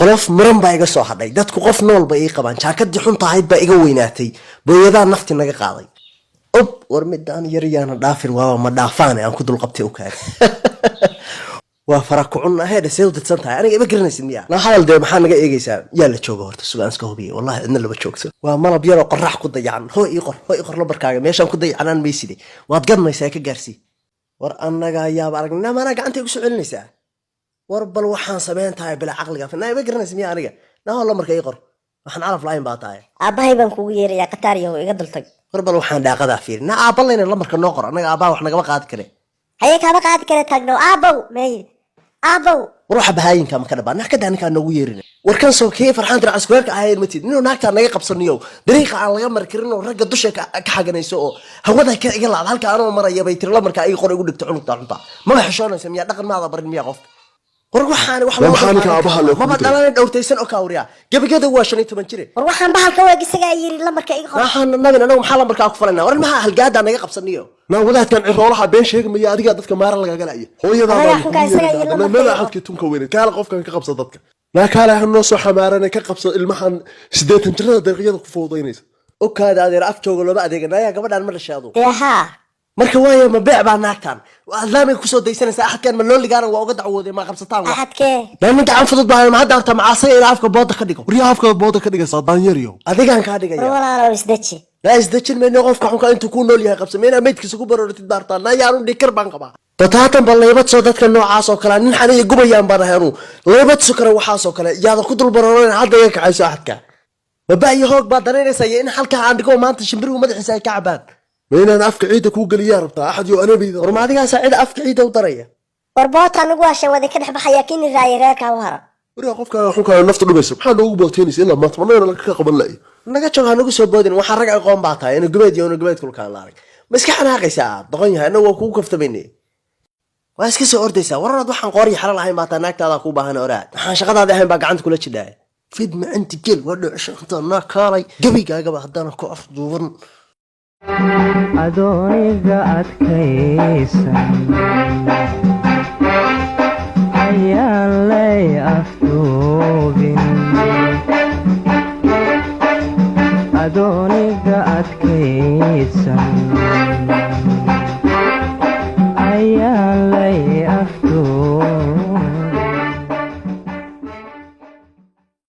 qolof maran baa iga soo hadhay dadku qof nool ba ii qabaan jaakadii xunta ahayd baa iga weynaatay booyadaa nafti naga qaaday war midaan yariyaana dhaafin waa ma dhaafaan aan ku dul qabtay u kaag waa fara ku cun aheed seedo dadsan tahay aniga iba garanaysid miya la hadal de maxaa naga eegaysaa yaa la joogo horta sugaan iska hubiye wallahi cidna laba joogto waa malab yar oo qorrax ku dayacan hoo ii qor lambarkaaga meeshaan ku dayacanaan meyside waad gadmaysaa ka gaarsii war annaga yaab aragnaa maana gacanta igu soo celinaysaa war bal waxaan sameyn tahay bila caqliga fanaa iba garanaysid miya aniga naa lambarka ii qor waxaan calaf lahayn baa tahay aabahay baan kugu yeerayaa qataariyo iga daltag war bal waxaan daaqadaa fiirin naa aabalayna lambarka noo qor annaga aabaha wax nagaba qaadi kare haye kaaba qaadi kare taagno aabow meey aabow waxa bahaayinka ma ka dhabaa nax ka daaninka nagu yeerina warkan soo kee farxaan dir caskuurka ahayn matid inuu naagta naga qabsaniyo dariiqa aan laga markirin oo ragga dusha ka xaganayso oo hawada ka iga laad halka aan maraya bay tir la marka ay qor igu dhigto cunta ma xishoonaysa miya dhaqan maada barin miya qof war waxaan wax loo aabaha loo ma dhalaan dhowrtaysan oo kaawriya gabagada waa 15 jire war waxaan bahalka waa isaga yiri la marka iga qor waxaan nabin anagu maxaa la marka ku falanaa war maxaa halgaada naga qabsaniyo naa wadaadkan ciroolaha been sheegmaya adiga dadka maara laga galaya hooyadaada ma xadkii tunka weyn kaala qofkan ka qabsada dadka la kala hanoo soo xamaarana ka qabsado ilmahan 8 jirada daqiiqada ku foodaynaysa oo kaada adeer af joogo laba adeeganaya gabadhan ma dhashaado yaha marka waaya ma beec baa naagtan adlaamay ku soo daysanaysa axadkan ma loo ligaana waa uga dacwooday ma qabsataan wax axadkee laanin gacan fudud baa ma hadda arta macaasay ila afka booda ka dhigo wariya afka booda ka dhigaysa daanyariyo adigaan ka dhigaya walaalo isdaji la isdajin meeno qofka xunka intuu ku nool yahay qabsameena meedkiisa ku baroortid baartaan na yaanu dhikar baan qabaa tataatan bal leebad soo dadka noocaas oo kale nin xaniyo gubayaan baan ahaanu leebad sukar waxaas oo kale yaada ku dul barooran hadda iga kacayso axadka ma baayo hoog baa dareeraysa in halka aan dhigo maanta shimbiru madaxiisa ay ka cabaan وين أفك عيدة كوجل يا ربطة أحد يو أنا بيدا ورما ديها سعيد أفك عيدة وطرية ورباطة نقواشة وذي كده بحياكين الرأي راكا وهرا وريا قفك أخوك نفط لقيس سبحان الله وقبل تينيس إلا ما تمنينا لك قبل لأي نجا شو هنقول بودين وحرق قوم بعتها إنه جبيدي وإنه كل كان لارك بس كحنا هاي ساعة ضغنيها إنه وكوك فتمني واسكس أرديسا ورا دوحن قاري حرق هاي بعتها ناك هذا كوبا هنا أوراد حن شغل هذا هاي بقى عند كل شيء ده فيد ما أنت كل ولا عشان ناك هاي جبي جا هدانا كوف دورن adooniga adkaysan ayaan lay afduubin adooniga adkaysan